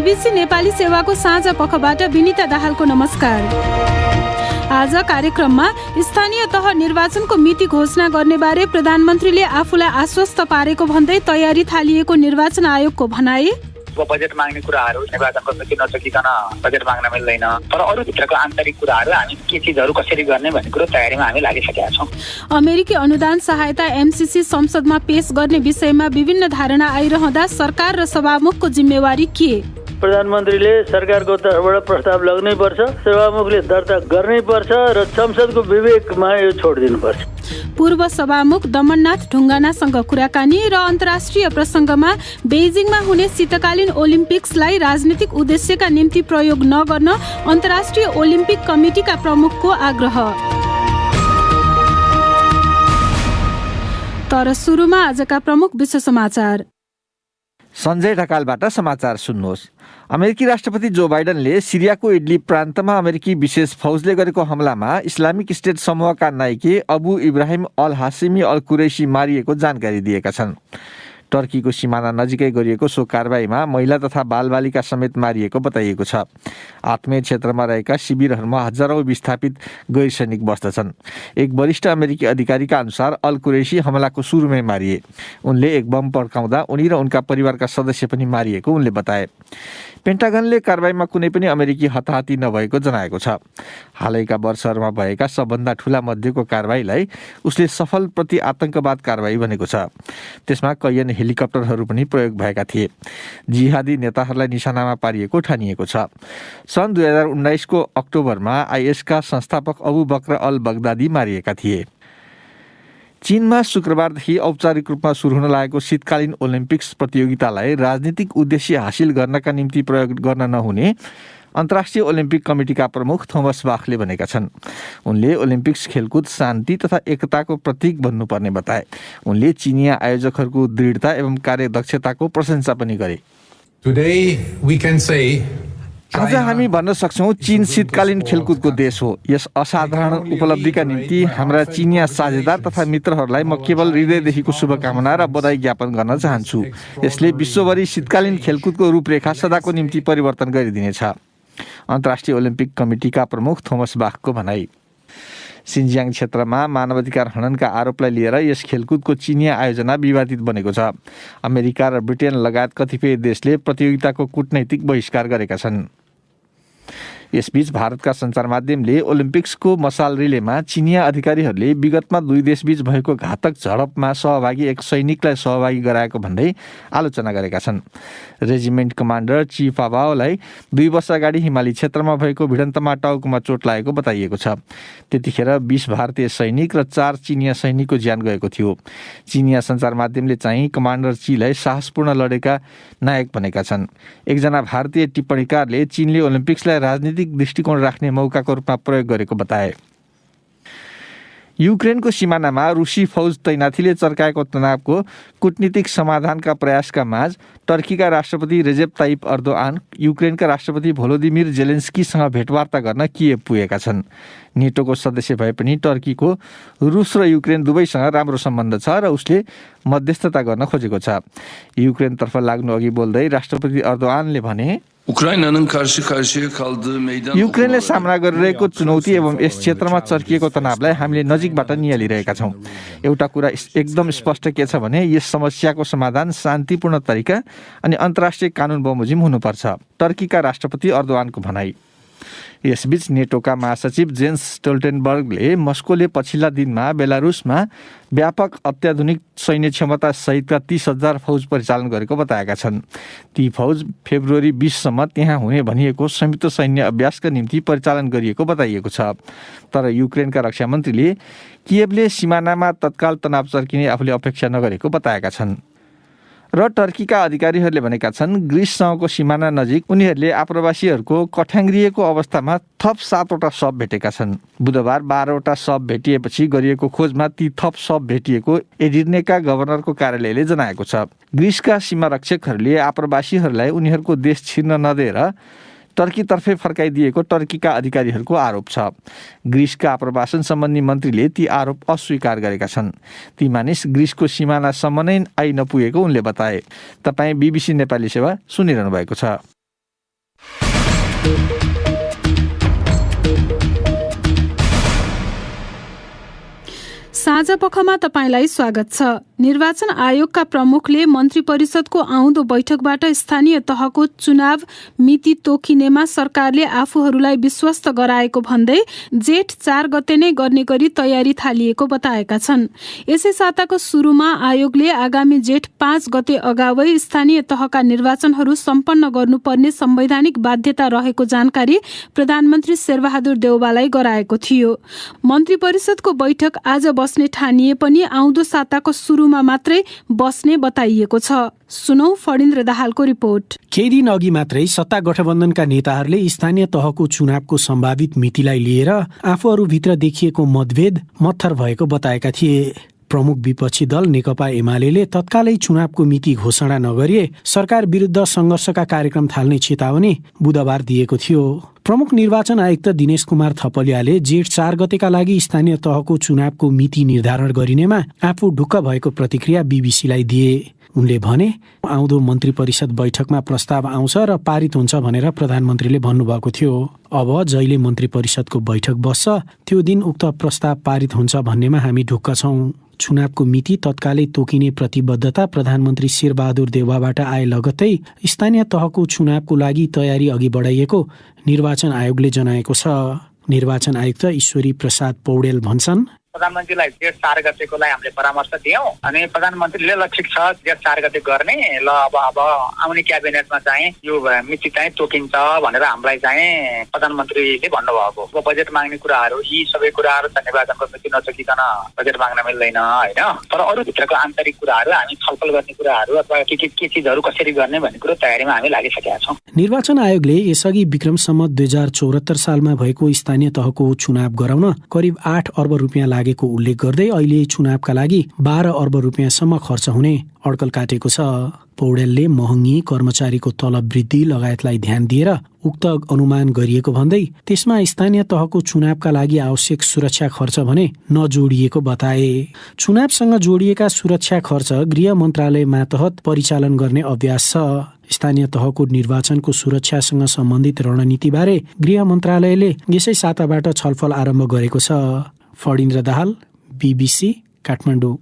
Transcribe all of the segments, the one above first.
BBC Nepali सेवाको साँझ पखबाट विनिता दाहालको नमस्कार। आज कार्यक्रममा स्थानीय तह निर्वाचनको मिति घोषणा गर्ने बारे प्रधानमन्त्रीले आफूलाई आश्वस्त पारेको भन्दै तयारी थालिएको निर्वाचन आयोगको भनाई। बजेट माग्ने कुराहरू निर्वाचनको सकी नसकिकन बजेट माग्न मिल्दैन, तर अरू भित्रको आन्तरिक कुराहरू हामी के चिजहरू कसरी गर्ने भन्ने कुरो तयारीमा हामी लागिसकेका छौँ। अमेरिकी अनुदान सहायता एमसीसी संसदमा पेश गर्ने विषयमा विभिन्न धारणा आइरहँदा सरकार र सभामुखको जिम्मेवारी के? प्रधानमन्त्रीले सरकारको तर्फबाट प्रस्ताव लग्नै पर्छ, सभामुखले दर्ता गर्नै पर्छ र संसदको विवेकमा यो छोडिदिनुपर्छ। पूर्व सभामुख दमननाथ ढुङ्गानासँग कुराकानी र अन्तर्राष्ट्रिय प्रसङ्गमा बेइजिङमा हुने शीतकालीन ओलिम्पिक्सलाई राजनीतिक उद्देश्यका निम्ति प्रयोग नगर्न अन्तर्राष्ट्रिय ओलिम्पिक कमिटीका प्रमुखको आग्रह। तर सुरुमा आजका प्रमुख विश्व समाचार। सञ्जय ढकालबाट समाचार सुन्नुहोस्। अमेरिकी राष्ट्रपति जो बाइडनले सिरियाको इडलिब प्रान्तमा अमेरिकी विशेष फौजले गरेको हमलामा इस्लामिक स्टेट समूहका नायके Abu Ibrahim al Hashimi al Qurashi मारिएको जानकारी दिएका छन्। टर्कीको सिमाना नजिकै गरिएको सो कारबाहीमा महिला तथा बालबालिका समेत मारिएको बताइएको छ। आत्मीय क्षेत्रमा रहेका शिविरहरूमा हजारौं विस्थापित गैर सैनिक बस्दछन्। एक वरिष्ठ अमेरिकी अधिकारीका अनुसार अल कुरैशी हमलाको सुरुमै मारिए। उनले एक बम पड्काउँदा उनी र उनका परिवारका सदस्य पनि मारिएको उनले बताए। पेन्टागनले कारबाहीमा कुनै पनि अमेरिकी हताहती नभएको जनाएको छ। हालैका वर्षहरूमा भएका सबभन्दा ठूला मध्येको कारबाहीलाई उसले सफल प्रति आतंकवाद कारबाही भनेको छ। त्यसमा कैयन हेलिकप्टरहरू पनि प्रयोग भएका थिए। जिहादी नेताहरूलाई निशानामा पारिएको ठानिएको छ। सन् 2019 को अक्टोबरमा आइएसका संस्थापक अबु बक्र अल बगदादी मारिएका थिए। चीनमा शुक्रबारदेखि औपचारिक रूपमा सुरु हुन लागेको शीतकालीन ओलम्पिक्स प्रतियोगितालाई राजनीतिक उद्देश्य हासिल गर्नका निम्ति प्रयोग गर्न नहुने अन्तर्राष्ट्रिय ओलम्पिक कमिटीका प्रमुख थोमस बाखले भनेका छन्। उनले ओलम्पिक्स खेलकुद शान्ति तथा एकताको प्रतीक बन्नुपर्ने बताए। उनले चिनिया आयोजकहरूको दृढता एवं कार्यदक्षताको प्रशंसा पनि गरे। आज हामी भन्न सक्छौँ चीन शीतकालीन खेलकुदको देश हो। यस असाधारण उपलब्धिका निम्ति हाम्रा चिनिया साझेदार तथा मित्रहरूलाई म केवल हृदयदेखिको शुभकामना र बधाई ज्ञापन गर्न चाहन्छु। यसले विश्वभरि शीतकालीन खेलकुदको रूपरेखा सदाको निम्ति परिवर्तन गरिदिनेछ। अन्तर्राष्ट्रिय ओलम्पिक कमिटीका प्रमुख थोमस बाखको भनाई। सिन्जियाङ क्षेत्रमा मानवाधिकार हननका आरोपलाई लिएर यस खेलकुदको चिनिया आयोजना विवादित बनेको छ। अमेरिका र ब्रिटेन लगायत कतिपय देशले प्रतियोगिताको कूटनैतिक बहिष्कार गरेका छन्। यसबीच भारतका सञ्चार माध्यमले ओलम्पिक्सको मसाल रिलेमा चिनिया अधिकारीहरूले विगतमा दुई देशबीच भएको घातक झडपमा सहभागी एक सैनिकलाई सहभागी गराएको भन्दै आलोचना गरेका छन्। रेजिमेन्ट कमान्डर ची फाबाओलाई 2 वर्ष अगाडि हिमाली क्षेत्रमा भएको भिडन्तमा टाउकोमा चोट लागेको बताइएको छ। त्यतिखेर 20 भारतीय सैनिक र 4 चिनिया सैनिकको ज्यान गएको थियो। चिनिया सञ्चार माध्यमले चाहिँ कमान्डर चीलाई साहसपूर्ण लडेका नायक भनेका छन्। एकजना भारतीय टिप्पणीकारले चीनले ओलम्पिक्सलाई राजनीतिक दृष्टिकोण राख्ने मौकाको रूपमा प्रयोग गरेको बताए। युक्रेनको सिमानामा रुसी फौज तैनाथीले चर्काएको तनावको कूटनीतिक समाधानका प्रयासका माझ टर्कीका राष्ट्रपति रेजेप ताइप अर्दोआन युक्रेनका राष्ट्रपति भोलोदिमिर जेलेन्स्कीसँग भेटवार्ता गर्न किएभ पुगेका छन्। नेटोको सदस्य भए पनि टर्कीको रुस र युक्रेन दुवैसँग राम्रो सम्बन्ध छ र उसले मध्यस्थता गर्न खोजेको छ। युक्रेनतर्फ लाग्नु अघि बोल्दै राष्ट्रपति अर्दोआनले भने युक्रेनले सामना गरिरहेको चुनौती एवं यस क्षेत्रमा चर्किएको तनावलाई हामीले नजिकबाट नियालिरहेका छौँ। एउटा कुरा एकदम स्पष्ट के छ भने यस समस्याको समाधान शान्तिपूर्ण तरिका अनि अन्तर्राष्ट्रिय कानुन बमोजिम हुनुपर्छ, टर्कीका राष्ट्रपति अर्दोआनको भनाई। यसबीच नेटोका महासचिव जेन्स स्टोल्टेनबर्गले मस्कोले पछिल्ला दिनमा बेलारुसमा व्यापक अत्याधुनिक सैन्य क्षमता सहितका 30,000 फौज परिचालन गरेको बताएका छन्। ती फौज फेब्रुअरी 20 सम्म त्यहाँ हुने भनिएको संयुक्त सैन्य अभ्यासका निम्ति परिचालन गरिएको बताइएको छ। तर युक्रेनका रक्षा मन्त्रीले किएभले सिमानामा तत्काल तनाव चर्किने आफूले अपेक्षा नगरेको बताएका छन्। र टर्कीका अधिकारीहरूले भनेका छन् ग्रिससँगको सिमाना नजिक उनीहरूले आप्रवासीहरूको कठ्याङ्ग्रिएको अवस्थामा थप 7वटा शव भेटेका छन्। बुधबार 12वटा शव भेटिएपछि गरिएको खोजमा ती थप शव भेटिएको एडिर्नेका गभर्नरको कार्यालयले जनाएको छ। ग्रिसका सीमारक्षकहरूले आप्रवासीहरूलाई उनीहरूको देश छिर्न नदिएर टर्कीतर्फै फर्काइदिएको टर्कीका अधिकारीहरूको आरोप छ। ग्रिसका आप्रवासन सम्बन्धी मन्त्रीले ती आरोप अस्वीकार गरेका छन्। ती मानिस ग्रिसको सिमानासम्म नै आइ नपुगेको उनले बताए। तपाईँ बीबीसी नेपाली सेवा सुनिरहनु भएको छ। साझा पखमा तपाईंलाई स्वागत छ। निर्वाचन आयोगका प्रमुखले मन्त्री परिषदको आउँदो बैठकबाट स्थानीय तहको चुनाव मिति तोकिनेमा सरकारले आफूहरूलाई विश्वस्त गराएको भन्दै जेठ 4 गते नै गर्ने गरी तयारी थालिएको बताएका छन्। यसै साताको सुरुमा आयोगले आगामी जेठ 5 गते अगावै स्थानीय तहका निर्वाचनहरू सम्पन्न गर्नुपर्ने संवैधानिक बाध्यता रहेको जानकारी प्रधानमन्त्री शेरबहादुर देउवालाई गराएको थियो। मन्त्री परिषदको बैठक आज बस्ने ठानिए पनि आउँदो साताको सुरुमा मात्रै बस्ने बताइएको छ। सुनौ फणिन्द्र दाहालको रिपोर्ट। केही दिन अघि मात्रै सत्ता गठबन्धनका नेताहरूले स्थानीय तहको चुनावको सम्भावित मितिलाई लिएर आफूहरूभित्र देखिएको मतभेद मत्थर भएको बताएका थिए। प्रमुख विपक्षी दल नेकपा एमाले तत्कालै चुनावको मिति घोषणा नगरिए सरकार विरुद्ध संघर्षका कार्यक्रम थाल्ने चेतावनी बुधबार दिएको थियो। प्रमुख निर्वाचन आयुक्त दिनेश कुमार थपलियाले जेठ 4 गतेका लागि स्थानीय तहको चुनावको मिति निर्धारण गरिनेमा आफू ढुक्क भएको प्रतिक्रिया बीबीसीलाई दिए। उनले भने आउँदो मन्त्री परिषद बैठकमा प्रस्ताव आउँछ र पारित हुन्छ भनेर प्रधानमन्त्रीले भन्नुभएको थियो। अब जहिले मन्त्री परिषदको बैठक बस्छ त्यो दिन उक्त प्रस्ताव पारित हुन्छ भन्नेमा हामी ढुक्क छौं। चुनावको मिति तत्कालै तोकिने प्रतिबद्धता प्रधानमन्त्री शेरबहादुर देउवाबाट आए लगत्तै स्थानीय तहको चुनावको लागि तयारी अघि बढाइएको निर्वाचन आयोगले जनाएको छ। निर्वाचन आयुक्त ईश्वरी प्रसाद पौडेल भन्छन्, प्रधानमन्त्रीलाई जेठ 4 गतेकोलाई हामीले परामर्श दियौं अनि प्रधानमन्त्रीले ल ठिक छ जेठ 4 गते गर्ने ल अब आउने क्याबिनेटमा चाहिँ यो मिति चाहिँ तोकिन्छ भनेर हामीलाई चाहिँ प्रधानमन्त्रीले भन्नुभएको। बजेट माग्ने कुराहरू यी सबै कुराहरू त निर्वाचनको मिति नतोकिकन बजेट माग्न मिल्दैन हैन। तर अरू भित्रको आन्तरिक कुराहरू हामी छलफल गर्ने कुराहरू अथवा के चिजहरू कसरी गर्ने भन्ने कुरो तयारीमा हामी लागिसकेका छौं। निर्वाचन आयोगले यसअघि विक्रम सम्वत 2074 सालमा भएको स्थानीय तहको चुनाव गराउन करिब 8 अर्ब रुपियाँ लागेको उल्लेख गर्दै अहिले चुनावका लागि 12 अर्ब रुपियाँसम्म खर्च हुने अड्कल काटेको छ। पौडेलले महँगी, कर्मचारीको तलब वृद्धि लगायतलाई ध्यान दिएर उक्त अनुमान गरिएको भन्दै त्यसमा स्थानीय तहको चुनावका लागि आवश्यक सुरक्षा खर्च भने नजोडिएको बताए। चुनावसँग जोडिएका सुरक्षा खर्च गृह मन्त्रालय मातहत परिचालन गर्ने अभ्यास छ। स्थानीय तहको निर्वाचनको सुरक्षासँग सम्बन्धित रणनीतिबारे गृह मन्त्रालयले यसै साताबाट छलफल आरम्भ गरेको छ। फणिन्द्र दाहाल, बीबीसी, काठमाडौँ।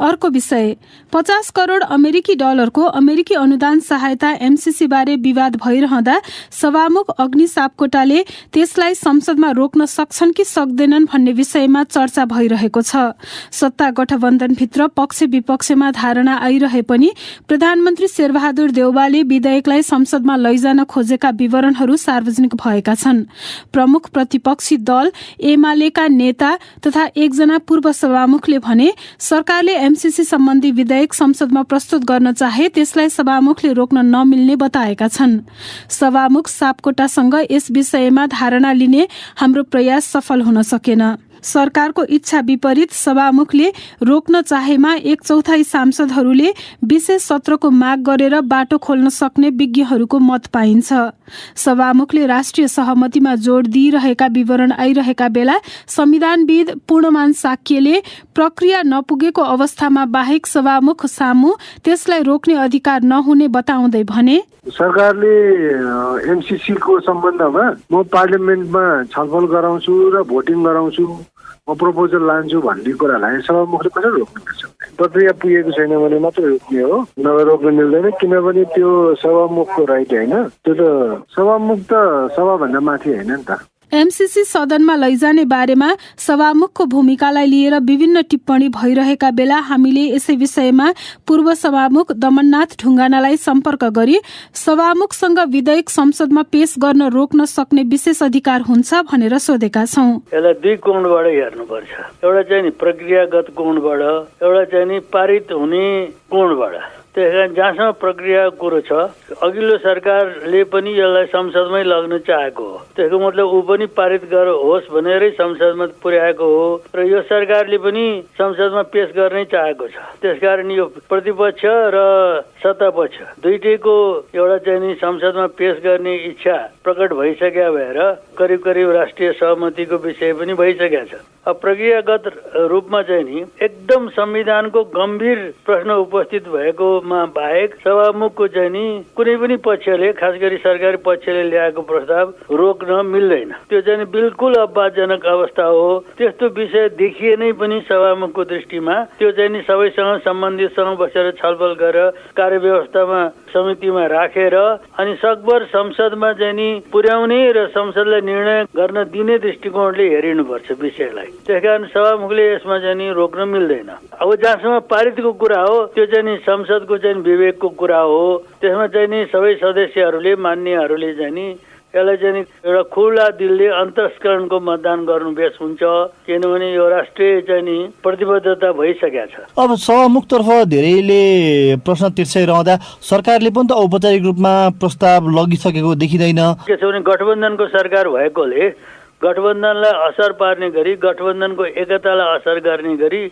अर्को विषय, 50 करोड अमेरिकी डलरको अमेरिकी अनुदान सहायता एमसीसी बारे विवाद भइरहँदा सभामुख अग्नि सापकोटाले त्यसलाई संसदमा रोक्न सक्छन् कि सक्दैनन् भन्ने विषयमा चर्चा भइरहेको छ। सत्ता गठबन्धनभित्र पक्ष विपक्षमा धारणा आइरहे पनि प्रधानमन्त्री शेरबहादुर देउवाले विधेयकलाई संसदमा लैजान खोजेका विवरणहरू सार्वजनिक भएका छन्। प्रमुख प्रतिपक्षी दल एमालेका नेता तथा एकजना पूर्व सभामुखले भने सरकारले एमसीसी सम्बन्धी विधेयक संसदमा प्रस्तुत गर्न चाहे त्यसलाई सभामुखले रोक्न नमिल्ने बताएका छन्। सभामुख सापकोटासँग यस विषयमा धारणा लिने हाम्रो प्रयास सफल हुन सकेन। सरकारको इच्छा विपरीत सभामुखले रोक्न चाहेमा 1/4 सांसदहरूले विशेष सत्रको माग गरेर बाटो खोल्न सक्ने विज्ञहरूको मत पाइन्छ। सभामुखले राष्ट्रिय सहमतिमा जोड दिइरहेका विवरण आइरहेका बेला संविधानविद पूर्णमान साक्यले प्रक्रिया नपुगेको अवस्थामा बाहेक सभामुख सामु त्यसलाई रोक्ने अधिकार नहुने बताउँदै भने, सरकारले एमसीसी को सम्बन्धमा म पार्लियामेन्टमा छलफल गराउँछु र भोटिङ गराउँछु, म प्रपोजल लान्छु भन्ने कुरालाई सभामुखले कसरी रोक्नु सक्छ? प्रक्रिया पुगेको छैन भने मात्रै रोक्ने हो, नभए रोक्न मिल्दैन। किनभने त्यो सभामुखको राइट होइन, त्यो त सभामुख त सभाभन्दा माथि होइन नि त। एमसीसी सदनमा लैजाने बारेमा सभामुखको भूमिकालाई लिएर विभिन्न टिप्पणी भइरहेका बेला हामीले यसै विषयमा पूर्व सभामुख दमननाथ ढुङ्गानालाई सम्पर्क गरी सभामुखसँग विधेयक संसदमा पेश गर्न रोक्न सक्ने विशेष अधिकार हुन्छ भनेर सोधेका छौं। यसलाई दुई कोणबाट हेर्नुपर्छ। एउटा चाहिँ नि प्रक्रियागत कोणबाट, एउटा चाहिँ नि पारित हुने कोणबाट। त्यसकारण जहाँसम्म प्रक्रियाको कुरो छ, अघिल्लो सरकारले पनि यसलाई संसदमै लग्न चाहेको हो। त्यसको मतलब ऊ पनि पारित होस् भनेरै संसदमा पुर्याएको हो र यो सरकारले पनि संसदमा पेश गर्नै चाहेको छ। त्यसकारण यो प्रतिपक्ष र सत्तापक्ष दुईटैको एउटा चाहिँ नि संसदमा पेश गर्ने इच्छा प्रकट भइसक्या भएर करिब करिब राष्ट्रिय सहमतिको विषय पनि भइसकेको छ। अब प्रक्रियागत रूपमा चाहिँ नि एकदम संविधानको गम्भीर प्रश्न उपस्थित भएको गरेकोमा बाहेक सभामुखको चाहिँ नि कुनै पनि पक्षले, खास गरी सरकारी पक्षले ल्याएको प्रस्ताव रोक्न मिल्दैन। त्यो चाहिँ बिल्कुल अपवादजनक अवस्था हो। त्यस्तो विषय देखिए नै पनि सभामुखको दृष्टिमा त्यो चाहिँ नि सबैसँग सम्बन्धितसँग बसेर छलफल गरेर कार्यव्यवस्थामा समितिमा राखेर अनि सकभर संसदमा चाहिँ नि पुर्याउने र संसदलाई निर्णय गर्न दिने दृष्टिकोणले हेरिनुपर्छ विषयलाई। त्यसकारण सभामुखले यसमा चाहिँ नि रोक्न मिल्दैन। अब जहाँसम्म पारितको कुरा हो त्यो चाहिँ नि संसदको चाहिँ विवेकको कुरा हो। त्यसमा चाहिँ नि सबै सदस्यहरूले मान्नेहरूले चाहिँ नि यसलाई चाहिँ नि एउटा खुला दिलले अन्तस्करणको मतदान गर्नु बेस हुन्छ, किनभने यो राष्ट्रिय चाहिँ नि प्रतिबद्धता भइसकेको छ। अब सभामुखतर्फ धेरैले प्रश्न तिर्साइरहँदा सरकारले पनि त औपचारिक रूपमा प्रस्ताव लगिसकेको देखिँदैन। के छ भने गठबन्धनको सरकार भएकोले गठबन्धनलाई असर पार्ने गरी, गठबन्धनको एकतालाई असर गर्ने गरी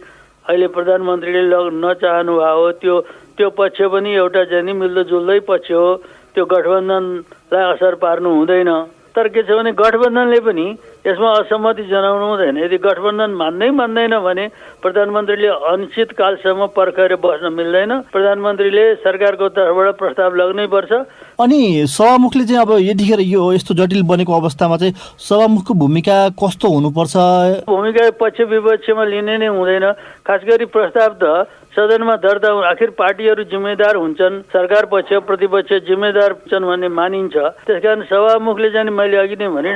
अहिले प्रधानमन्त्रीले नचाहनु भएको त्यो पक्ष पनि एउटा चाहिँ नि मिल्दोजुल्दै पक्ष हो। त्यो गठबन्धनलाई असर पार्नु हुँदैन। तर के छ भने गठबन्धनले पनि यसमा असहमति जनाउनु हुँदैन। यदि गठबन्धन मान्दैन भने प्रधानमन्त्रीले अनिश्चितकालसम्म पर्खेर बस्न मिल्दैन। प्रधानमन्त्रीले सरकारको तर्फबाट प्रस्ताव लग्नै पर्छ। अनि सभामुखले चाहिँ अब यतिखेर यो यस्तो जटिल बनेको अवस्थामा चाहिँ सभामुखको भूमिका कस्तो हुनुपर्छ? भूमिका पक्ष विपक्षमा लिने नै हुँदैन। खास गरी प्रस्ताव त सदनमा दर्ता आखिर पार्टीहरू जिम्मेदार हुन्छन्, सरकार पक्ष प्रतिपक्ष जिम्मेदार हुन्छन् भन्ने मानिन्छ। त्यसकारण सभामुखले चाहिँ मैले अघि नै भने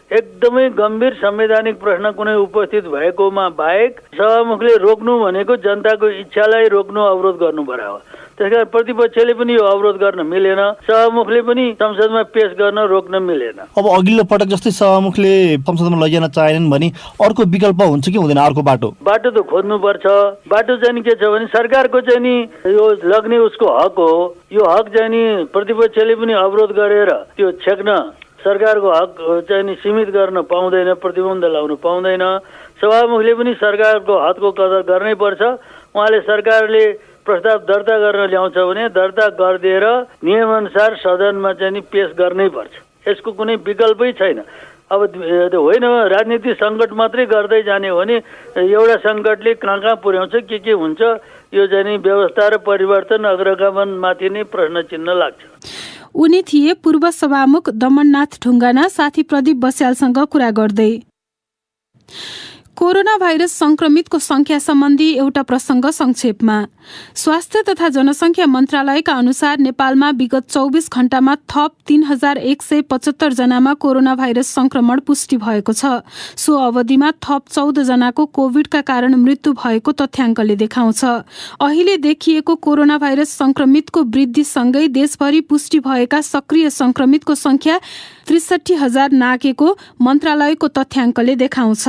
एकदमै गम्भीर संवैधानिक प्रश्न कुनै उपस्थित भएकोमा बाहेक सभामुखले रोक्नु भनेको जनताको इच्छालाई रोक्नु, अवरोध गर्नु पर्यो। त्यसकारण प्रतिपक्षले पनि यो अवरोध गर्न मिलेन, सभामुखले पनि संसदमा पेश गर्न रोक्न मिलेन। अब अघिल्लो पटक जस्तै सभामुखले संसदमा लैजान चाहेनन् भने अर्को विकल्प हुन्छ कि हुँदैन? अर्को बाटो त खोज्नुपर्छ। बाटो चाहिँ के छ भने सरकारको चाहिँ नि यो लग्ने उसको हक हो। यो हक चाहिँ नि प्रतिपक्षले पनि अवरोध गरेर त्यो छेक्न सरकारको हक चाहिँ नि सीमित गर्न पाउँदैन, प्रतिबन्ध लाउनु पाउँदैन। सभामुखले पनि सरकारको हकको कदर गर्नै पर्छ। उहाँले सरकारले प्रस्ताव दर्ता गर्न ल्याउँछ भने दर्ता गरिदिएर नियमअनुसार सदनमा चाहिँ नि पेश गर्नै पर्छ। यसको कुनै विकल्पै छैन। अब होइन राजनीतिक सङ्कट मात्रै गर्दै जाने हो भने एउटा सङ्कटले कहाँ पुर्याउँछ, के हुन्छ, यो चाहिँ नि व्यवस्था र परिवर्तन अग्रगमनमाथि नै प्रश्न चिन्ह लाग्छ। उनी थिए पूर्व सभामुख दमननाथ ढुङ्गाना। साथी प्रदीप बस्यालसँग कुरा गर्दै कोरोना भाइरस संक्रमितको संख्या सम्बन्धी एउटा प्रसङ्ग संक्षेपमा। स्वास्थ्य तथा जनसङ्ख्या मन्त्रालयका अनुसार नेपालमा विगत 24 घण्टामा थप 3175 जनामा कोरोना भाइरस संक्रमण पुष्टि भएको छ। सो अवधिमा थप 14 जनाको कोभिडका कारण मृत्यु भएको तथ्याङ्कले देखाउँछ। अहिले देखिएको कोरोना भाइरस संक्रमितको वृद्धिसँगै देशभरि पुष्टि भएका सक्रिय संक्रमितको संख्या 63,000 नाघेको मन्त्रालयको तथ्याङ्कले देखाउँछ।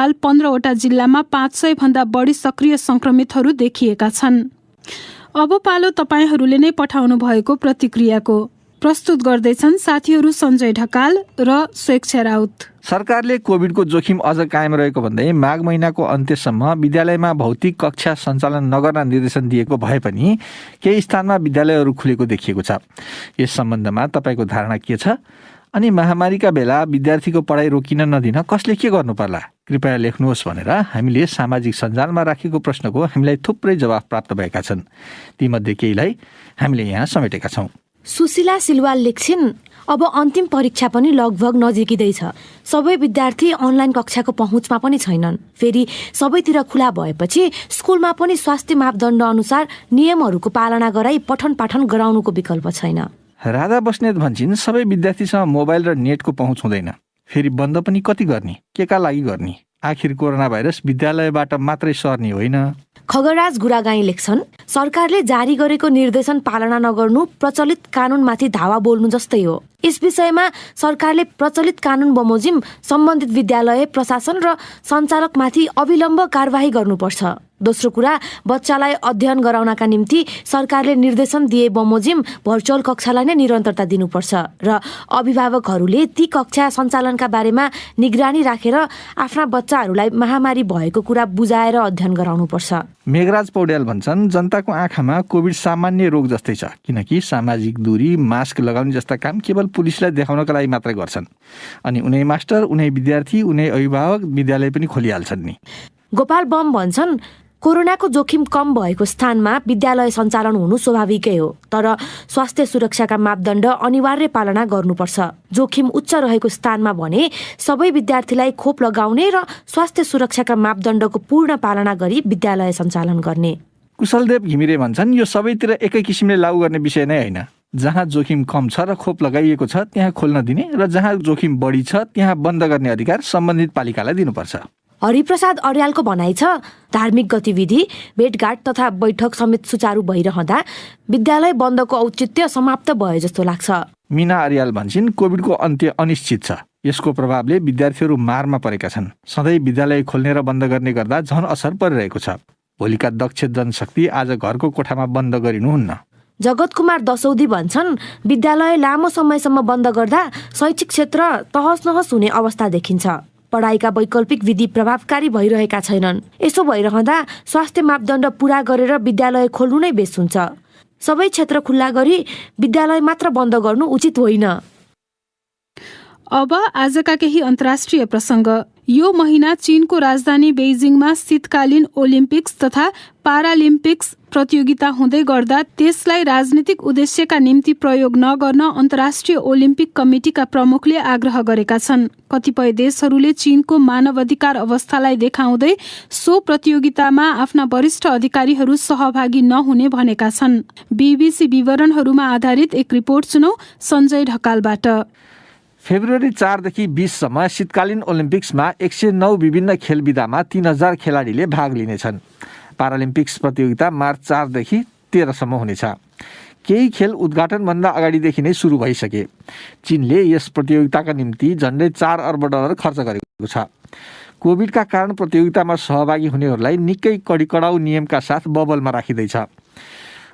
हाल 15वटा जिल्लामा 500 भन्दा बढी सक्रिय संक्रमितहरू देखिएका छन्। अब पालो तपाईहरूले नै पठाउनु भएको प्रतिक्रियाको। प्रस्तुत गर्दैछन् साथीहरू सञ्जय ढकाल र स्वेच्छा राउत। सरकारले कोभिडको जोखिम अझ कायम रहेको भन्दै माघ महिनाको अन्त्यसम्म विद्यालयमा भौतिक कक्षा सञ्चालन नगर्न निर्देशन दिएको भए पनि केही स्थानमा विद्यालयहरू खुलेको देखिएको छ। यस सम्बन्धमा तपाईँको धारणा के छ? अनि महामारीका बेला विद्यार्थीको पढाइ रोकिन नदिन कसले के गर्नु पर्ला? कृपया लेख्नुहोस् भनेर हामीले सामाजिक सञ्जालमा राखेको प्रश्नको हामीलाई थुप्रै जवाफ प्राप्त भएका छन्। तीमध्ये केहीलाई हामीले यहाँ समेटेका छौँ। सुशीला सिलवाल लेख्छिन्, अब अन्तिम परीक्षा पनि लगभग नजिकिँदैछ। सबै विद्यार्थी अनलाइन कक्षाको पहुँचमा पनि छैनन्। फेरि सबैतिर खुला भएपछि स्कुलमा पनि स्वास्थ्य मापदण्ड अनुसार नियमहरूको पालना गराई पठन पाठन गराउनुको विकल्प छैन। राधा बस्नेत भन्छन्, सबै विद्यार्थीसँग मोबाइल र नेटको पहुँच हुँदैन। फेरि बन्द पनि कति गर्ने, केका लागि गर्ने? आखिर कोरोना भाइरस विद्यालयबाट मात्रै सर्ने होइन। खगराज गुरागाई लेख्छन्, सरकारले जारी गरेको निर्देशन पालना नगर्नु प्रचलित कानूनमाथि धावा बोल्नु जस्तै हो। यस विषयमा सरकारले प्रचलित कानून बमोजिम सम्बन्धित विद्यालय प्रशासन र सञ्चालकमाथि अविलम्ब कारबाही गर्नुपर्छ। दोस्रो कुरा, बच्चालाई अध्ययन गराउनका निम्ति सरकारले निर्देशन दिए बमोजिम भर्चुअल कक्षालाई नै निरन्तरता दिनुपर्छ र अभिभावकहरूले ती कक्षा सञ्चालनका बारेमा निगरानी राखेर आफ्ना बच्चाहरूलाई महामारी भएको कुरा बुझाएर अध्ययन गराउनुपर्छ। मेघराज पौड्याल भन्छन्, जनताको आँखामा कोभिड सामान्य रोग जस्तै छ, किनकि सामाजिक दूरी, मास्क लगाउने जस्ता काम केवल पुलिसलाई देखाउनका लागि मात्रै गर्छन्। अनि उनै मास्टर, उनै विद्यार्थी, उनै अभिभावक विद्यालय पनि खोलिहाल्छन् नि। गोपाल बम भन्छन्, कोरोनाको जोखिम कम भएको स्थानमा विद्यालय सञ्चालन हुनु स्वाभाविकै हो, तर स्वास्थ्य सुरक्षाका मापदण्ड अनिवार्य पालना गर्नुपर्छ। जोखिम उच्च रहेको स्थानमा भने सबै विद्यार्थीलाई खोप लगाउने र स्वास्थ्य सुरक्षाका मापदण्डको पूर्ण पालना गरी विद्यालय सञ्चालन गर्ने। कुशलदेव घिमिरे भन्छन्, यो सबैतिर एकै किसिमले लागू गर्ने विषय नै होइन। जहाँ जोखिम कम छ र खोप लगाइएको छ त्यहाँ खोल्न दिने र जहाँ जोखिम बढी छ त्यहाँ बन्द गर्ने अधिकार सम्बन्धित पालिकालाई दिनुपर्छ। हरिप्रसाद अर्यालको भनाइ छ, धार्मिक गतिविधि, भेटघाट तथा बैठक समेत सुचारू भइरहँदा विद्यालय बन्दको औचित्य समाप्त भयो जस्तो लाग्छ। मीना अर्याल भन्छन्, कोभिडको अन्त्य अनिश्चित छ। यसको प्रभावले विद्यार्थीहरू मारमा परेका छन्। सधैँ विद्यालय खोल्ने र बन्द गर्ने गर्दा झन असर परिरहेको छ। भोलिका दक्ष जनशक्ति आज घरको कोठामा बन्द गरिनुहुन्न। जगत कुमार दसौदी भन्छन्, विद्यालय लामो समयसम्म बन्द गर्दा शैक्षिक क्षेत्र तहस नहस हुने अवस्था देखिन्छ। पढाइका वैकल्पिक विधि प्रभावकारी भइरहेका छैनन्। यसो भइरहँदा स्वास्थ्य मापदण्ड पूरा गरेर विद्यालय खोल्नु नै बेस हुन्छ। सबै क्षेत्र खुल्ला गरी विद्यालय मात्र बन्द गर्नु उचित होइन। अब आजका केही अन्तर्राष्ट्रिय प्रसङ्ग। यो महिना चीनको राजधानी बेइजिङमा शीतकालीन ओलिम्पिक्स तथा पारालिम्पिक्स प्रतियोगिता हुँदै गर्दा त्यसलाई राजनीतिक उद्देश्यका निम्ति प्रयोग नगर्न अन्तर्राष्ट्रिय ओलिम्पिक कमिटीका प्रमुखले आग्रह गरेका छन्। कतिपय देशहरूले चीनको मानवाधिकार अवस्थालाई देखाउँदै सो प्रतियोगितामा आफ्ना वरिष्ठ अधिकारीहरू सहभागी नहुने भनेका छन्। बीबीसी विवरणहरूमा आधारित एक रिपोर्ट सुनौ सञ्जय ढकालबाट। फेब्रुअरी 4 देखि 20 सम्म शीतकालीन ओलिम्पिक्समा 109 विभिन्न खेल विधामा 3000 खेलाडीले भाग लिनेछन्। पारालिम्पिक्स प्रतियोगिता मार्च 4 देखि 13 सम्म हुनेछ। केही खेल उद्घाटनभन्दा अगाडिदेखि नै सुरु भइसके। चीनले यस प्रतियोगिताका निम्ति झन्डै 4 अर्ब डलर खर्च गरेको छ। कोभिडका कारण प्रतियोगितामा सहभागी हुनेहरूलाई निकै कडाउ नियमका साथ बबलमा राखिँदैछ।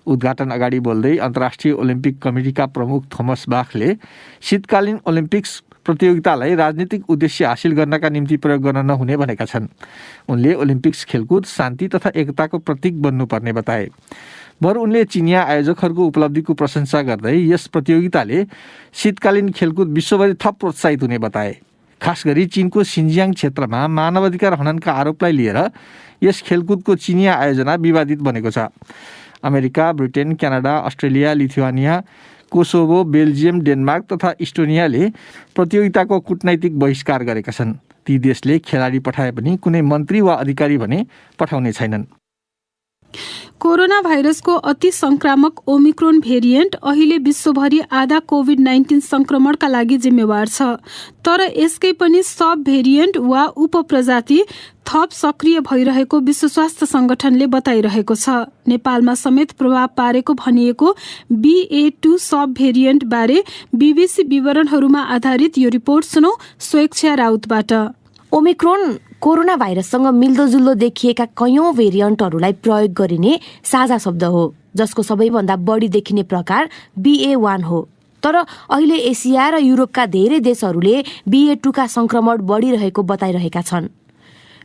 उद्घाटन अगाडि बोल्दै अन्तर्राष्ट्रिय ओलिम्पिक कमिटीका प्रमुख थोमस बाखले शीतकालीन ओलिम्पिक्स प्रतियोगितालाई राजनीतिक उद्देश्य हासिल गर्नका निम्ति प्रयोग गर्न नहुने भनेका छन्। उनले ओलिम्पिक्स खेलकुद शान्ति तथा एकताको प्रतीक बन्नुपर्ने बताए। बरु उनले चिनिया आयोजकहरूको उपलब्धिको प्रशंसा गर्दै यस प्रतियोगिताले शीतकालीन खेलकुद विश्वभरि थप प्रोत्साहित हुने बताए। खास गरी चीनको सिन्जियाङ क्षेत्रमा मानवाधिकार हननका आरोपलाई लिएर यस खेलकुदको चिनिया आयोजना विवादित बनेको छ। America, Britain, Canada, Australia, Lithuania, Kosovo, Belgium, Denmark तथा इस्टोनियाले प्रतियोगिताको कूटनैतिक बहिष्कार गरेका छन्। ती देशले खेलाडी पठाए पनि कुनै मन्त्री वा अधिकारी भने पठाउने छैनन्। कोरोना भाइरसको अति संक्रामक ओमिक्रोन भेरिएन्ट अहिले विश्वभरि आधा कोभिड-19 संक्रमणका लागि जिम्मेवार छ। तर यसकै पनि सब भेरिएन्ट वा उपप्रजाति थप सक्रिय भइरहेको विश्व स्वास्थ्य संगठनले बताइरहेको छ। नेपालमा समेत प्रभाव पारेको भनिएको BA.2 सब भेरिएन्ट बारे बीबीसी विवरणहरूमा आधारित यो रिपोर्ट सुनौ स्वेच्छा राउतबाट। ओमिक्रोन कोरोना भाइरससँग मिल्दोजुल्दो देखिएका कैयौं भेरिएन्टहरूलाई प्रयोग गरिने साझा शब्द हो, जसको सबैभन्दा बढी देखिने प्रकार BA.1 हो। तर अहिले एसिया र युरोपका धेरै देशहरूले BA.2 का संक्रमण बढिरहेको बताइरहेका छन्।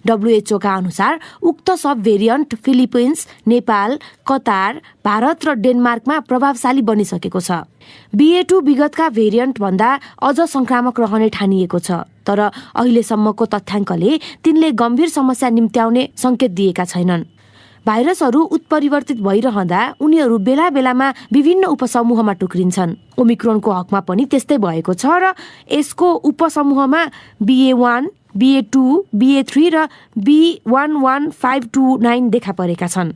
WHO का अनुसार उक्त sub variant Philippines, Nepal, Qatar, Bharat र डेनमार्कमा प्रभावशाली बनिसकेको छ। BA.2 विगतका भेरिएन्ट भन्दा अझ संक्रामक रहने ठानिएको छ, तर अहिलेसम्मको तथ्याङ्कले तिनले गम्भीर समस्या निम्त्याउने संकेत दिएका छैनन्। भाइरसहरू उत्परिवर्तित भइरहँदा उनीहरू बेला बेलामा विभिन्न उपसमूहमा टुक्रिन्छन्। ओमिक्रोनको हकमा पनि त्यस्तै भएको छ र यसको उपसमूहमा BA.1, BA.2, BA.3 र B.1.1.529 देखा परेका छन्।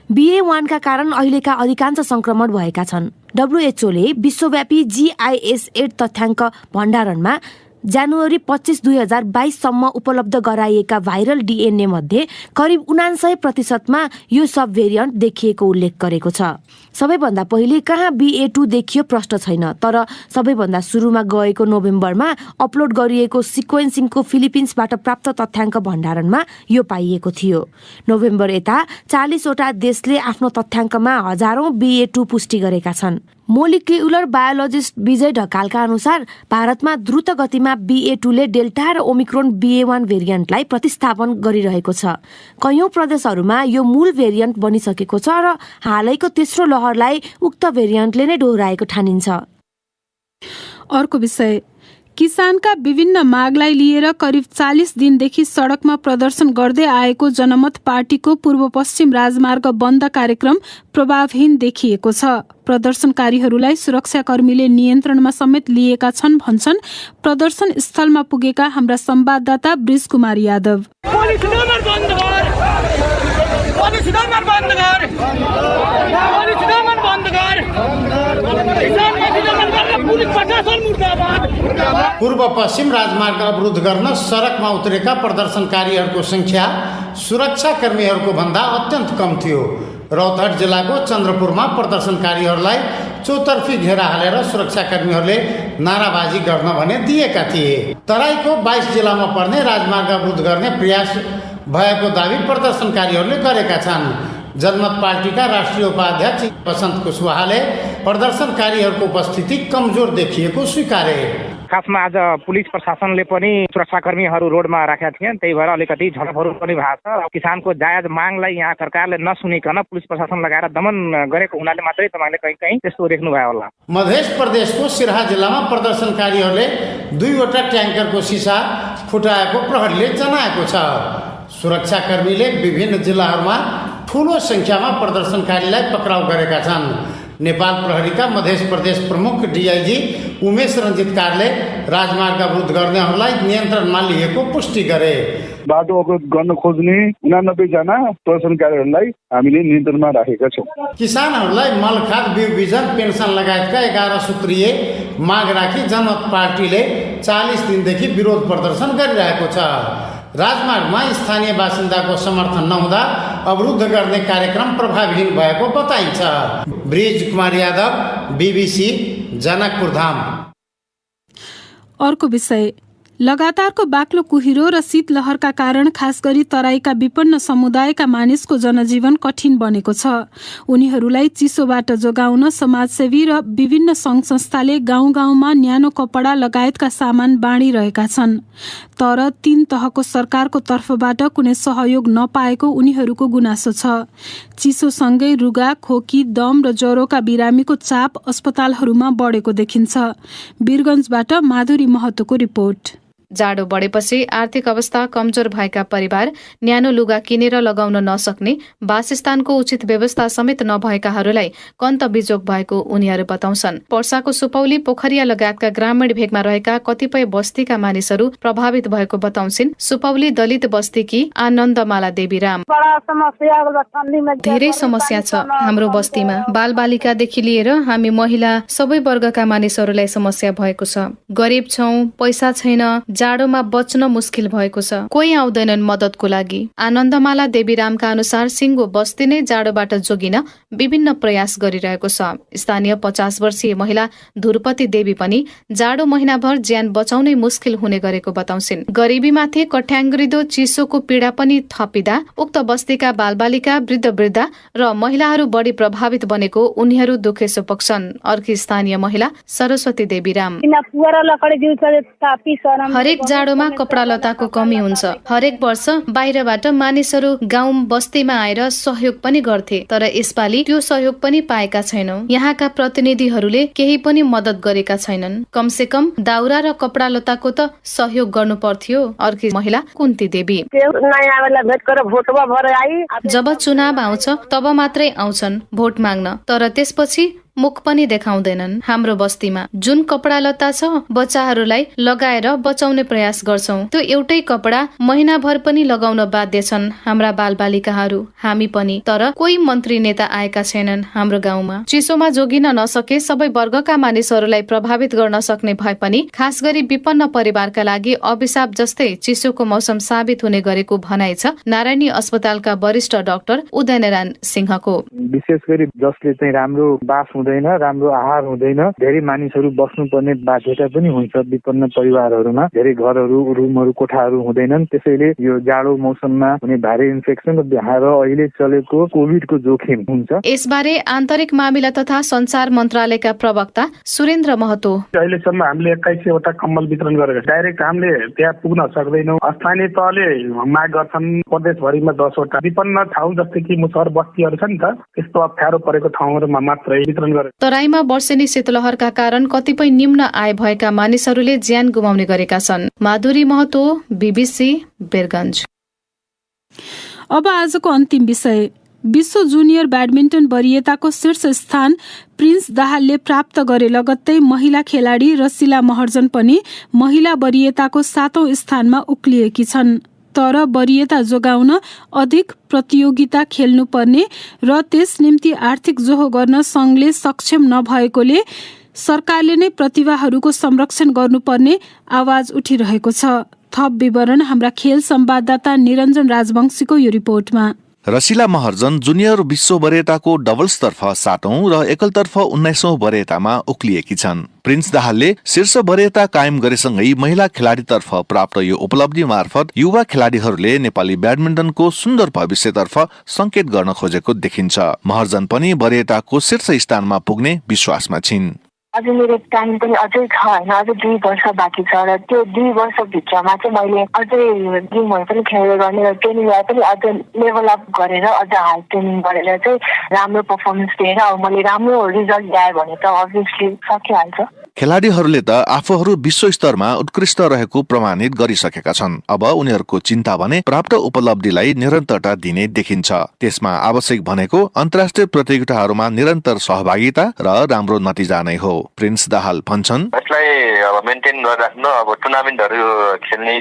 BA.1 का कारण अहिलेका अधिकांश संक्रमण भएका छन्। WHOले विश्वव्यापी GIS-8 तथ्याङ्क भण्डारणमा जनवरी 25, 2022 सम्म उपलब्ध गराइएका भाइरल DNA मध्ये करिब 99% यो सब भेरिएन्ट देखिएको उल्लेख गरेको छ। सबैभन्दा पहिले कहाँ BA.2 देखियो प्रश्न छैन, तर सबैभन्दा सुरुमा गएको नोभेम्बरमा अपलोड गरिएको सिक्वेन्सिङको फिलिपिन्सबाट प्राप्त तथ्याङ्क भण्डारणमा यो पाइएको थियो। नोभेम्बर यता 40 वटा देशले आफ्नो तथ्याङ्कमा हजारौं BA.2 पुष्टि गरेका छन्। मोलिक्युलर बायोलोजिस्ट विजय ढकालका अनुसार भारतमा द्रुत गतिमा BA.2 ले डेल्टा र ओमिक्रोन BA.1 भेरिएन्टलाई प्रतिस्थापन गरिरहेको छ। कैयौं प्रदेशहरूमा यो मूल भेरिएन्ट बनिसकेको छ र हालैको तेस्रो लहरलाई उक्त भेरिएन्टले नै दोहोऱ्याएको ठानिन्छ। अर्को विषय, किसानका विभिन्न मागलाई लिएर करिब 40 दिनदेखि सडकमा प्रदर्शन गर्दै आएको जनमत पार्टीको पूर्व पश्चिम राजमार्ग बन्द कार्यक्रम प्रभावहीन देखिएको छ। प्रदर्शनकारीहरूलाई सुरक्षाकर्मीले नियन्त्रणमा समेत लिएका छन् भन्छन् प्रदर्शन स्थलमा पुगेका हाम्रा संवाददाता ब्रिज कुमार यादव। पूर्व पश्चिम राजमार्ग अवरुद्ध गर्न सडकमा उत्रेका प्रदर्शनकारीहरूको संख्या सुरक्षाकर्मीहरूको भन्दा अत्यन्त कम थियो। रौतहट जिल्लाको चन्द्रपुरमा प्रदर्शनकारीहरूलाई चौतर्फी घेरा हालेर सुरक्षाकर्मीहरूले नाराबाजी गर्न भने दिएका थिए। तराईको 22 जिल्लामा पर्ने राजमार्ग अवरुद्ध गर्ने प्रयास भएको दावी प्रदर्शनकारीहरूले गरेका छन्। जनमत पार्टीका राष्ट्रिय उपाध्यक्ष वसन्त कुशवाहाले प्रदर्शनकारीहरूको उपस्थिति कमजोर देखिएको स्वीकारे। खासमा आज पुलिस प्रशासनले पनि सुरक्षाकर्मीहरू रोडमा राखेका थिए, त्यही भएर अलिकति झडपहरू पनि भएको छ। किसानको जायज मागलाई यहाँ सरकारले नसुनिकन पुलिस प्रशासन लगाएर दमन गरेको हुनाले मात्रै तपाईले कहीँ त्यस्तो देख्नुभयो होला। मध्य प्रदेशको सिराहा जिल्लामा प्रदर्शनकारीहरूले 2वटा ट्याङ्करको सिसा फुटाएको प्रहरीले जनाएको छ। सुरक्षाकर्मीले विभिन्न जिल्लाहरूमा ठूलो संख्यामा प्रदर्शनकारीलाई पक्राउ गरेका छन्। नेपाल प्रहरीका मध्य प्रदेश प्रमुख डीआईजी उमेश रञ्जित कारले राजमार्ग अवरुद्ध गर्नेहरूलाई नियन्त्रणमा लिएको पुष्टि गरे। बाटो अवरुद्ध गर्न खोज्ने 89 जना प्रदर्शनकारीहरूलाई हामीले नियन्त्रणमा राखेका छौँ। किसानहरूलाई मलखाद, बिउ बिजन, पेन्सन लगायतका 11 सूत्रीय माग राखी जनमत पार्टीले 40 दिनदेखि विरोध प्रदर्शन गरिरहेको छ। राजमार्गमा स्थानीय बासिन्दाको समर्थन नहुँदा अवरुद्ध गर्ने कार्यक्रम प्रभावहीन भएको बताइन्छ। Bridge Kumar Yadav, BBC, Janakpur Dham. अर्को विषय, लगातारको बाक्लो कुहिरो र शीतलहरका कारण खास गरी तराईका विपन्न समुदायका मानिसको जनजीवन कठिन बनेको छ। उनीहरूलाई चिसोबाट जोगाउन समाजसेवी र विभिन्न सङ्घ संस्थाले गाउँ गाउँमा न्यानो कपडा लगायतका सामान बाँडिरहेका छन्। तर 3 तहको सरकारको तर्फबाट कुनै सहयोग नपाएको उनीहरूको गुनासो छ। चिसोसँगै रुगा, खोकी, दम र ज्वरोका बिरामीको चाप अस्पतालहरूमा बढेको देखिन्छ। वीरगञ्जबाट माधुरी महतोको रिपोर्ट। जाडो बढेपछि आर्थिक अवस्था कमजोर भएका परिवार न्यानो लुगा किनेर लगाउन नसक्ने, वासस्थानको उचित व्यवस्था समेत नभएकाहरूलाई कन्त बिजोग भएको उनीहरू बताउँछन्। पर्साको सुपौली, पोखरिया लगायतका ग्रामीण भेगमा रहेका कतिपय बस्तीका मानिसहरू प्रभावित भएको बताउँछिन् सुपौली दलित बस्तीकी आनन्दमाला देवीराम। धेरै समस्या छ हाम्रो बस्तीमा। बालबालिकादेखि लिएर हामी महिला सबै वर्गका मानिसहरूलाई समस्या भएको छ। गरिब छौं, पैसा छैन, जाडोमा बच्न मुस्किल भएको छ, कोही आउँदैनन् मद्दतको लागि। आनन्दमाला देवीरामका अनुसार सिङ्गो बस्ती नै जाडोबाट जोगिन विभिन्न प्रयास गरिरहेको छ। स्थानीय 50 वर्षीय महिला धुरपति देवी पनि जाडो महिनाभर ज्यान बचाउनै मुस्किल हुने गरेको बताउँछिन्। गरिबीमाथि कठ्याङ्ग्रिदो चिसोको पीडा पनि थपिँदा उक्त बस्तीका बालबालिका, वृद्ध वृद्धा र महिलाहरू बढी प्रभावित बनेको उनीहरू दुखेसो पक्छन्। अर्की स्थानीय महिला सरस्वती देवीराम। हरेक जाडोमा कपडा लताको कमी हुन्छ। हरेक वर्ष बाहिरबाट मानिसहरू गाउँ बस्तीमा आएर सहयोग पनि गर्थे, तर यसपालि त्यो सहयोग पनि पाएका छैनौं। यहाँका प्रतिनिधिहरूले केही पनि मद्दत गरेका छैनन्। कमसे कम दाउरा र कपडा लताको त सहयोग गर्नु पर्थ्यो। अर्की महिला कुन्ती देवी। जब चुनाव आउँछ तब मात्रै आउँछन् भोट माग्न, तर त्यसपछि मुख पनि देखाउँदैनन्। हाम्रो बस्तीमा जुन कपडा लत्ता छ बच्चाहरूलाई लगाएर बचाउने प्रयास गर्छौं, त्यो एउटै कपडा महिनाभर पनि लगाउन बाध्य छन् हाम्रा बालबालिकाहरू, हामी पनि। तर कोही मन्त्री नेता आएका छैनन् हाम्रो गाउँमा। चिसोमा जोगिन नसके सबै वर्गका मानिसहरूलाई प्रभावित गर्न सक्ने भए पनि खास गरी विपन्न परिवारका लागि अभिशाप जस्तै चिसोको मौसम साबित हुने गरेको भनाइ छ नारायणी अस्पतालका वरिष्ठ डाक्टर उदयनारायण सिंहको। विशेष गरी जसले चाहिँ राम्रो बास हुँदैन, राम्रो आहार हुँदैन, धेरै मानिसहरू बस्नुपर्ने बाध्यता पनि हुन्छ। विपन्न परिवारहरूमा धेरै घरहरू, रुमहरू, कोठाहरू हुँदैनन्। त्यसैले यो जाडो मौसममा हुने भाइरल इन्फेक्सन र अहिले चलेको कोभिडको जोखिम हुन्छ। यसबारे आन्तरिक मामिला तथा संचार मन्त्रालयका प्रवक्ता सुरेन्द्र महतो। अहिलेसम्म हामीले 21 वटा कम्बल वितरण गरेका छौँ। डाइरेक्ट हामीले त्यहाँ पुग्न सक्दैनौँ। स्थानीय तहले माग गर्छन् प्रदेशभरिमा 10 वटा। विपन्न ठाउँ जस्तै कि मुसहर बस्तीहरू छ नि त, त्यस्तो अप्ठ्यारो परेको ठाउँहरूमा मात्रै वितरण गरे। तराईमा वर्षेनी शीतलहरका कारण कतिपय निम्न आय भएका मानिसहरूले ज्यान गुमाउने गरेका छन्। माधुरी महतो, BBC, बेरगञ्ज। अब आजको अन्तिम विषय। विश्व जुनियर ब्याडमिन्टन वरियताको शीर्ष स्थान प्रिन्स दाहालले प्राप्त गरे लगत्तै महिला खेलाडी रसिला महर्जन पनि महिला वरियताको 7औं स्थानमा उक्लिएकी छन्। तर वरियता जोगाउन अधिक प्रतियोगिता खेल्नुपर्ने र त्यस निम्ति आर्थिक जोहो गर्न संघले सक्षम नभएकोले सरकारले नै प्रतिभाहरूको संरक्षण गर्नुपर्ने आवाज उठिरहेको छ। थप विवरण हाम्रा खेल संवाददाता निरञ्जन राजवंशीको यो रिपोर्टमा। रसिला महर्जन जुनियर विश्व वरियताको डबल्सतर्फ 7औं र एकलतर्फ 19औं वरियतामा उक्लिएकी छन्। प्रिन्स दाहालले शीर्ष वरियता कायम गरेसँगै महिला खेलाडीतर्फ प्राप्त यो उपलब्धि मार्फत युवा खेलाडीहरूले नेपाली ब्याडमिन्टनको सुन्दर भविष्यतर्फ संकेत गर्न खोजेको देखिन्छ। महर्जन पनि वरियताको शीर्ष स्थानमा पुग्ने विश्वासमा छिन्। अझै मेरो टाइम पनि अझै छ होइन, अझै 2 वर्ष बाँकी छ र त्यो 2 वर्षभित्रमा चाहिँ मैले अझै गेमहरू पनि खेलेर गर्ने र ट्रेनिङलाई पनि अझ लेभल अप गरेर अझ हाई ट्रेनिङ गरेर चाहिँ राम्रो पर्फर्मेन्स दिएर अब मैले राम्रो रिजल्ट ल्याएँ भने त अभियसली सकिहाल्छ। खेलाडीहरूले त आफूहरू विश्व स्तरमा उत्कृष्ट रहेको प्रमाणित गरिसकेका छन्। अब उनीहरूको चिन्ता भने प्राप्त उपलब्धिलाई निरन्तरता दिने देखिन्छ। त्यसमा आवश्यक भनेको अन्तर्राष्ट्रिय प्रतियोगिताहरूमा निरन्तर सहभागिता र राम्रो नतिजा नै हो। प्रिन्स दाहाल भन्छन्, यसलाई अब मेन्टेन गरिराख्नु, अब टुर्नामेन्टहरू खेल्ने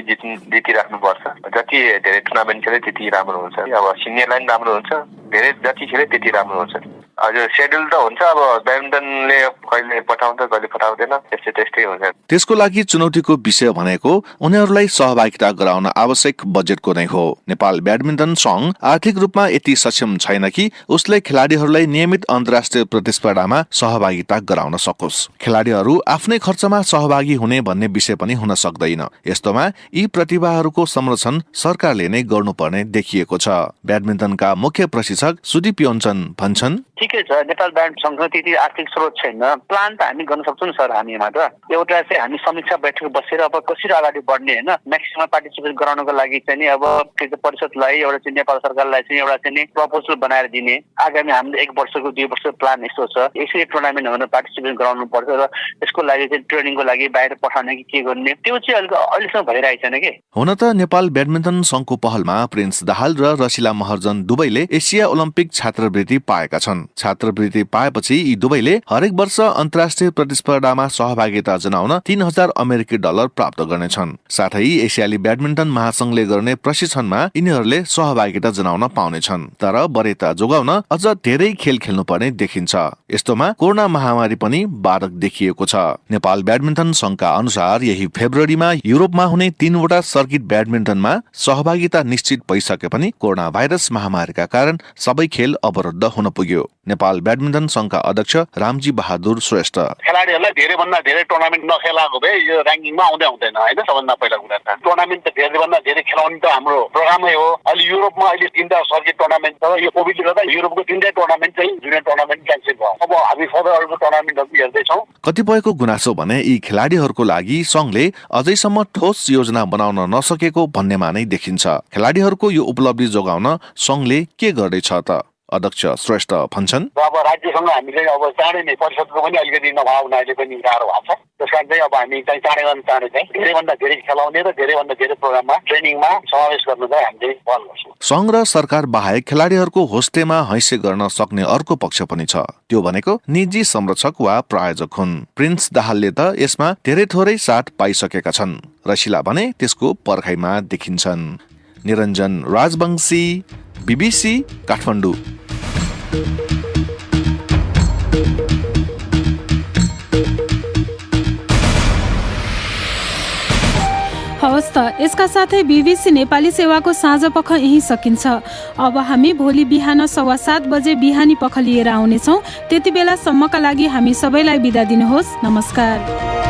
जितिराख्नु पर्छ। जति धेरै टुर्नामेन्ट खेले त्यति राम्रो हुन्छ। अब सिनियर लाइन राम्रो हुन्छ, धेरै जति खेले त्यति राम्रो हुन्छ। हजुर, सेड्युल त हुन्छ। अब ब्याडमिन्टनले कहिले पठाउँछ कहिले पठाउँदैन, त्यस्तै हुन्छ। त्यसको लागि चुनौतीको विषय भनेको उनीहरूलाई सहभागिता गराउन आवश्यक बजेटको नै हो। नेपाल ब्याडमिन्टन संघ आर्थिक रूपमा यति सक्षम छैन कि उसले खेलाडीहरूलाई नियमित अन्तर्राष्ट्रिय प्रतिस्पर्धामा सहभागिता गराउन सकोस्। खेलाडीहरू आफ्नै खर्चमा सहभागी हुने भन्ने विषय पनि हुन सक्दैन। यस्तोमा यी प्रतिभाहरूको संरक्षण सरकारले नै गर्नुपर्ने देखिएको छ। ब्याडमिन्टनका मुख्य प्रशिक्षक सुदीप योन्चन भन्छन्, ठिकै छ, नेपाल ब्याडमिन्टन संघको त्यति आर्थिक स्रोत छैन। प्लान त हामी गर्न सक्छौँ सर। हामीमा त एउटा चाहिँ हामी समीक्षा बैठक बसेर अब कसरी अगाडि बढ्ने होइन, म्याक्सिमम पार्टिसिपेट गराउनको लागि चाहिँ नि अब परिषदलाई एउटा चाहिँ नेपाल सरकारलाई चाहिँ एउटा चाहिँ प्रपोजल बनाएर दिने। आगामी हामीले 1 वर्षको 2 वर्षको प्लान यस्तो छ, यसरी टुर्नामेन्टहरूमा पार्टिसिपेट गराउनु पर्छ र यसको लागि चाहिँ ट्रेनिङको लागि बाहिर पठाउने कि के गर्ने, त्यो चाहिँ अहिलेसम्म भइरहेको छैन के। हुन त नेपाल ब्याडमिन्टन संघको पहलमा प्रिन्स दाहाल र रसिला महर्जन दुवैले एसिया ओलम्पिक छात्रवृत्ति पाएका छन्। छात्रवृत्ति पाएपछि यी दुवैले हरेक वर्ष अन्तर्राष्ट्रिय प्रतिस्पर्धामा सहभागिता जनाउन $3,000 प्राप्त गर्नेछन्। साथै एसियाली ब्याडमिन्टन महासंघले गर्ने प्रशिक्षणमा यिनीहरूले सहभागिता जनाउन पाउनेछन्। तर वरियता जोगाउन अझ धेरै खेल खेल्नुपर्ने देखिन्छ। यस्तोमा कोरोना महामारी पनि बाधक देखिएको छ। नेपाल ब्याडमिन्टन संघका अनुसार यही फेब्रुअरीमा युरोपमा हुने 3वटा सर्किट ब्याडमिन्टनमा सहभागिता निश्चित भइसके पनि कोरोना भाइरस महामारीका कारण सबै खेल अवरुद्ध हुन पुग्यो। नेपाल ब्याडमिन्टन संघका अध्यक्ष रामजी बहादुर श्रेष्ठ, खेलाडीहरूलाई धेरैभन्दा धेरै टुर्नामेन्ट नखेलाएको भए यो र्याङ्किङमा आउँदै हुँदैन होइन। सबभन्दा पहिला कुरा त टुर्नामेन्ट त धेरैभन्दा धेरै खेलाउने त हाम्रो प्रोग्रामै हो। अहिले युरोपमा अहिले 3टा सर्किट टुर्नामेन्ट छ। यो कोभिडले गर्दा युरोपको 3टै टुर्नामेन्ट चाहिँ जुनियर टुर्नामेन्ट क्यान्सल भयो। अब हामी फर्दरहरूको टुर्नामेन्टहरू हेर्दैछौँ। कतिपयको गुनासो भने यी खेलाडीहरूको लागि संघले अझैसम्म ठोस योजना बनाउन नसकेको भन्नेमा नै देखिन्छ। खेलाडीहरूको यो उपलब्धि जोगाउन संघले के गर्दैछ त? अध्यक्ष श्रेष्ठ भन्छन्, अब राज्यसँग हामीले अब चाँडै नै परिषदको पनि अलिकति नभए अहिले पनि गाह्रो भएको छ। त्यस कारण चाहिँ अब हामी चाहिँ चाँडै चाहिँ धेरैभन्दा धेरै खेलाउने र धेरैभन्दा धेरै प्रोग्राममा ट्रेनिङमा समावेश गर्नु चाहिँ हामीले पहल गर्छौँ। संघ र सरकार बाहेक खेलाडीहरूको होस्टेमा हैसे गर्न सक्ने अर्को पक्ष पनि छ। त्यो भनेको निजी संरक्षक वा प्रायोजक हुन्। प्रिन्स दाहालले त यसमा धेरै थोरै साथ पाइसकेका छन्। रसिला भने त्यसको पर्खाइमा देखिन्छन्। निरञ्जन राजवंशी, BBC, काठमाडौँ। हवस् त, यसका साथै BBC नेपाली सेवाको साँझ पख यही सकिन्छ। अब हामी भोलि बिहान 7:15 बजे बिहानी पख लिएर आउनेछौँ। त्यति बेलासम्मका लागि हामी सबैलाई बिदा दिनुहोस्। नमस्कार।